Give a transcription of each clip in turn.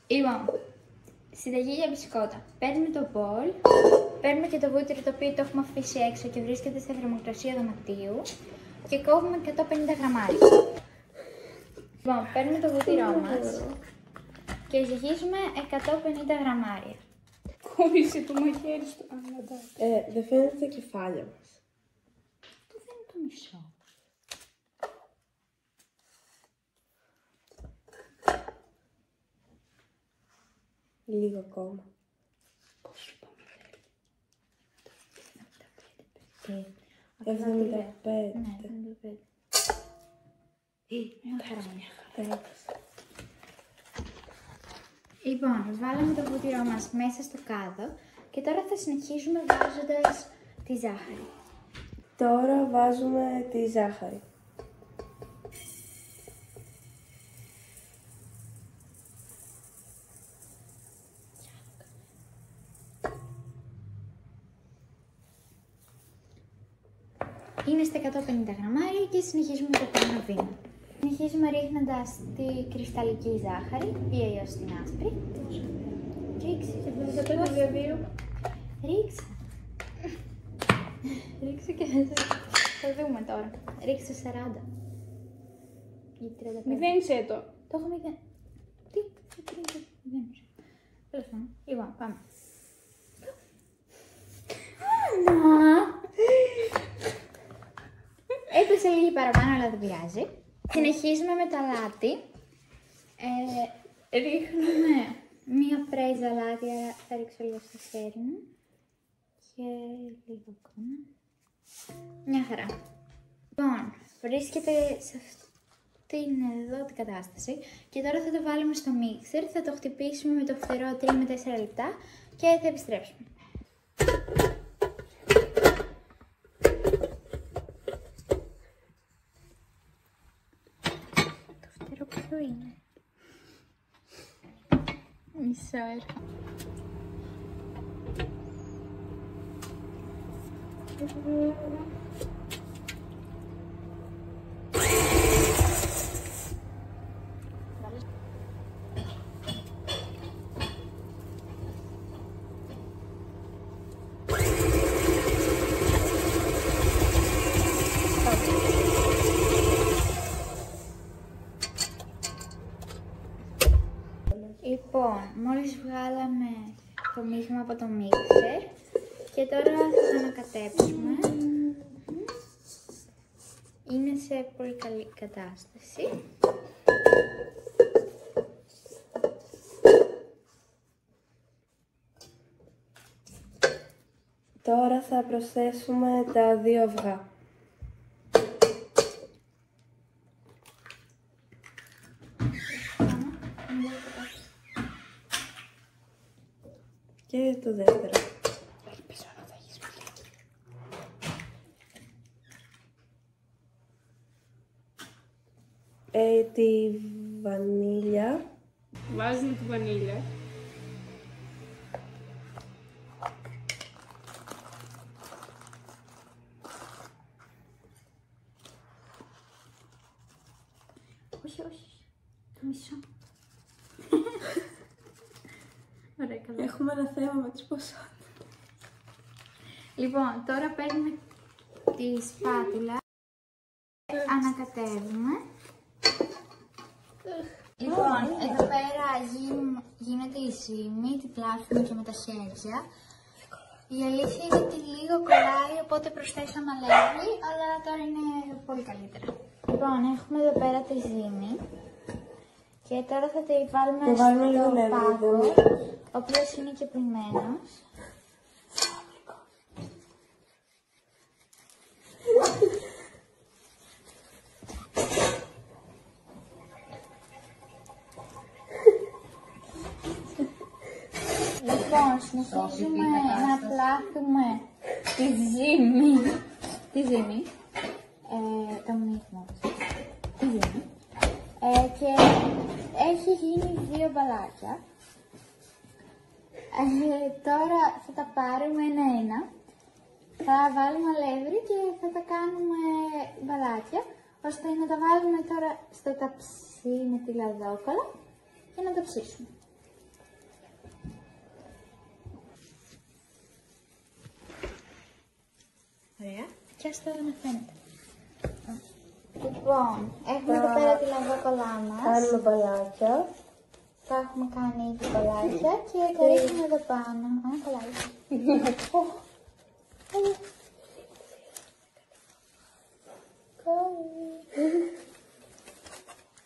Λοιπόν, συνταγή για μπισκότα. Παίρνουμε το μπολ, παίρνουμε και το βούτυρο το οποίο το έχουμε αφήσει έξω και βρίσκεται στη θερμοκρασία δωματίου και κόβουμε 150 γραμμάρια. Λοιπόν, παίρνουμε το βούτυρό μας και ζυγίζουμε 150 γραμμάρια. Κόβησε το μαχαίρι στο δεν φαίνεται το κεφάλι μας. Αυτό δεν είναι το μισό. Λίγο ακόμα. Πόσο πάμε? 75. Ναι, 75. Μια χαρά. Λοιπόν, βάλαμε το βούτυρό μας μέσα στο κάδο και τώρα θα συνεχίσουμε βάζοντας τη ζάχαρη. Τώρα βάζουμε τη ζάχαρη. Είναι στα 150 γραμμάρια και συνεχίζουμε το επόμενο βήμα. Συνεχίζουμε ρίχνοντας τη κρυσταλλική ζάχαρη, ή αλλιώς την άσπρη. Ρίξε. 75-2. Ρίξε. Ρίξε και θα δούμε τώρα. Ρίξε 40. Ή 35. Μηδένισε το. Το έχω μηδέν. Τι, μηδένισε. Τέλος πάντων. Λοιπόν, πάμε. Έπεσε λίγη παραπάνω, αλλά δεν πειράζει. Συνεχίζουμε με το αλάτι. Ρίχνουμε μία πρέιζα αλάτι, άρα θα ρίξω λίγο στο χέρι μου. Και λίγο ακόμα. Μια χαρά. Λοιπόν, βρίσκεται σε αυτήν εδώ την κατάσταση. Και τώρα θα το βάλουμε στο μίξερ, θα το χτυπήσουμε με το φτερό 3 με 4 λεπτά και θα επιστρέψουμε. Ποιο είναι? Μισό έρχο. Λοιπόν, μόλις βγάλαμε το μείγμα από το μίξερ και τώρα θα το ανακατέψουμε. Είναι σε πολύ καλή κατάσταση. Τώρα θα προσθέσουμε τα 2 αυγά. Και το δεύτερο. Ελπίζω να τα έχεις πει. Τη βανίλια. Βάζουμε τη βανίλια. Όχι, όχι. Το μισό. Ωραία, καλά. Έχουμε ένα θέμα με τις ποσότητες. Λοιπόν, τώρα παίρνουμε τη σπάτουλα, ανακατεύουμε. Λοιπόν, εδώ πέρα γίνεται η ζύμη, την πλάθουμε και με τα χέρια. Η αλήθεια είναι ότι λίγο κολλάει, οπότε προσθέσαμε αλεύρι, αλλά τώρα είναι πολύ καλύτερα. Λοιπόν, έχουμε εδώ πέρα τη ζύμη. Και τώρα θα τη βάλουμε στο πάγο, ο οποίος είναι και πλημμένος. Λοιπόν, συνεχίζουμε να πλάθουμε τη ζύμη, το μείγμα, τη ζύμη, και έχει γίνει 2 μπαλάκια. Τώρα θα τα πάρουμε ένα-ένα, θα βάλουμε αλεύρι και θα τα κάνουμε μπαλάκια, ώστε να τα βάλουμε τώρα στο ταψί με τη λαδόκολα και να τα ψήσουμε. Ωραία. Και ας το να φαίνεται. Λοιπόν, έχουμε εδώ πέρα τη λαβρακολά μας. Κάνουμε μπαλάκια. Τα έχουμε κάνει ήδη κολλάκια και τα ρίχνουμε εδώ πάνω. Κολλάκια.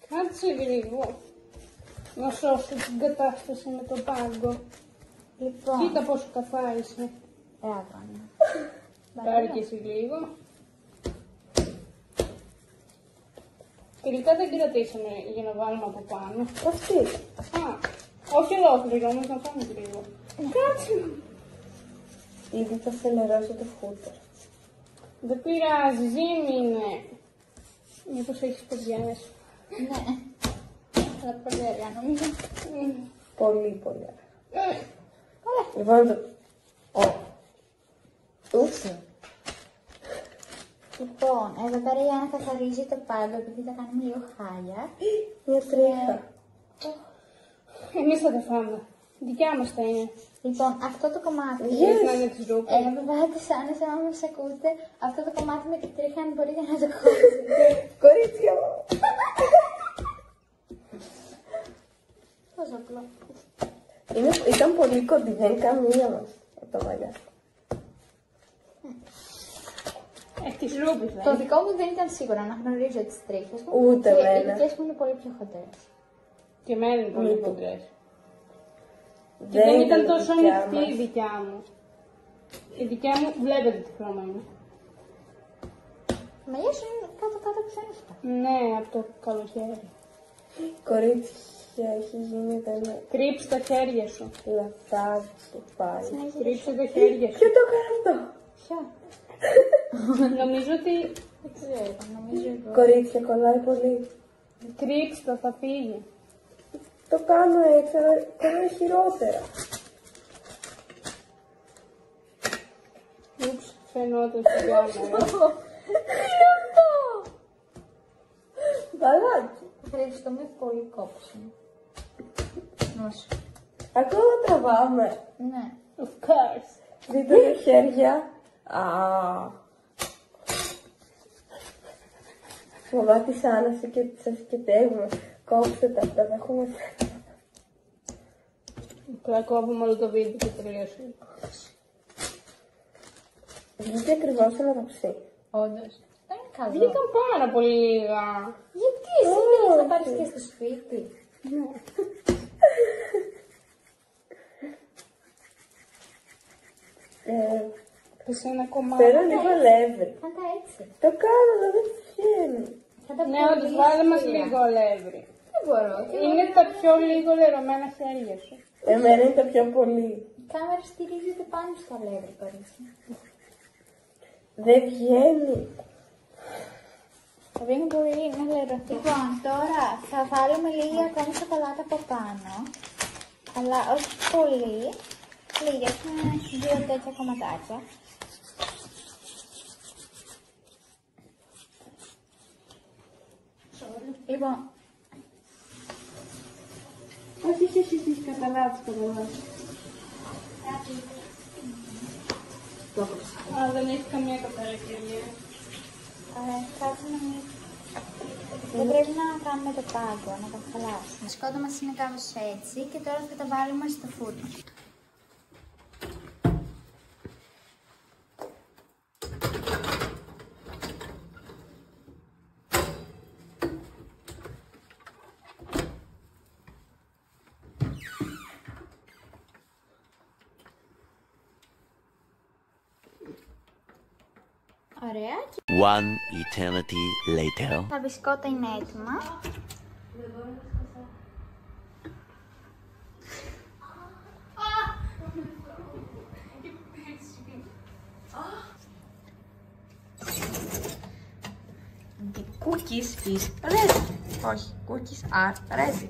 Κάτσε λίγο. Να σώσω την κατάσταση με το πάγκο. Λοιπόν, Κοίτα πόσο καφάρισε. μπράβο, Άννα. Πάρε και εσύ λίγο. Τελικά δεν κρατήσαμε για να βάλουμε από πάνω. Αυτή. Α, όχι ολόκληρο, όμως να κάνουμε λίγο. Κάτσε. Ήδη θα σε νερώσω το φούτερ. Δεν πειράζει, ζύμη είναι. Μήπως έχεις ποδιές. Ναι. Αλλά πολύ ωραία νομίζω. Πολύ, πολύ. Λοιπόν, το... Ούψε. Λοιπόν, εδώ πέρα η Άννα καθαρίζει το πάγκο επειδή θα κάνουμε λίγο χάλια. Μια τρίχα. Εμείς θα τα φάμε. Δικιά μας θα είναι. Λοιπόν, αυτό το κομμάτι. Yes. Να είναι της ρούπας. Βεβαίως, τις Άννες, άμα μας ακούτε, αυτό το κομμάτι με την τρίχα, αν μπορείτε να το κόψετε. Κορίτσια μου. Πώς απλό. Ήταν πολύ κοντή, δεν είναι καμία μας από τα μαλλιά. Της ρούπης Το δικό μου δεν ήταν σίγουρα να γνωρίζω τις τρίχες μου. Ούτε και εμένα. οι δικές μου είναι πολύ πιο χοντρές. Και εμένα είναι πολύ Μήπως. κοντρές. Και δεν ήταν τόσο ανοιχτή η δικιά μου. Η δικιά μου, βλέπετε τι χρώμα είναι. Τα μαλλιά σου είναι κάτω-κάτω πιο ανοιχτά. Ναι, από το καλοκαίρι. Κορίτσια, έχει γίνει ένα Κρύψε τα χέρια σου. λαθάκι πάλι. Κρύψε τα χέρια σου. Ποιο το έκανε αυτό? Ποιο? Νομίζω ότι Δεν ξέρω, νομίζω εγώ. Κορίτσια, κολλάει πολύ. κρύψε το, θα φύγει. Το κάνω έτσι, αλλά κάνω χειρότερα. Ούψ, φαινόταν στην κάμερα. Μπαλάκι. Ευχαριστώ με πολύ κόψιμο. Νόσο. Ακόμα τραβάμε. Ναι. Of course. Δείτε τα χέρια. Μαμά της Άννας και σας κοιτεύουμε. Κόψτε τα αυτά, θα έχουμε... Τώρα κόβουμε όλο το βίντεο και τελείωσε. Βγήκε ακριβώς ένα ταψί. Όντως. Δεν είναι καλό. Βγήκαν πάρα πολύ λίγα. Γιατί εσύ δεν θα πάρεις και στο σπίτι. Σε ένα κομμάτι. Θέλω λίγο αλεύρι. Κάντα έτσι. Το κάνω, αλλά δεν βγαίνει. Θα τα Ναι, πούμε όντως, λίγο βάλε μας σκληρά. λίγο αλεύρι. Δεν μπορώ. Είναι τα πιο λίγο λερωμένα χέρια σου. Εμένα είναι τα πιο πολύ. Η κάμερα στηρίζεται πάνω στο αλεύρι, κορίτσι. Δεν βγαίνει. Θα βγαίνει πολύ να λερωθεί. Λοιπόν, τώρα θα βάλουμε λίγη ακόμη σοκολάτα από πάνω. Αλλά όχι πολύ. Λίγες, δύο τέτοια κομματάκια. Λοιπόν, Όχι, καταλάβεις. Α, δεν έχει καμία καταρρεύεια. κάτσε να μην... Δεν πρέπει να κάνουμε το πάγκο, να το χαλάσουμε. Το σκότο μας είναι κάπως έτσι και τώρα θα τα βάλουμε στο φούρνο. Ωραία. One eternity later. Τα μπισκότα είναι έτοιμα. The cookies is ready. Όχι, cookies are ready.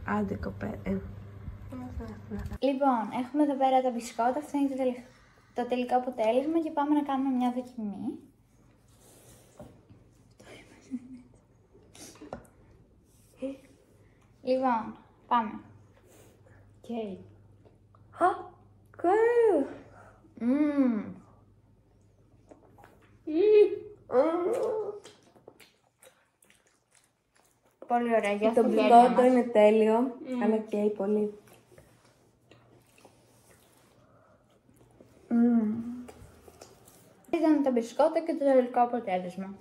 Άντε κοπέλα. Λοιπόν, έχουμε εδώ πέρα τα μπισκότα. Αυτό είναι το τελικό αποτέλεσμα και πάμε να κάνουμε μια δοκιμή. Λοιπόν, πάμε. Okay. Πολύ ωραία, για Το μπισκότο είναι τέλειο, αλλά καίει πολύ. Ήταν τα μπισκότα και το τελικό αποτέλεσμα.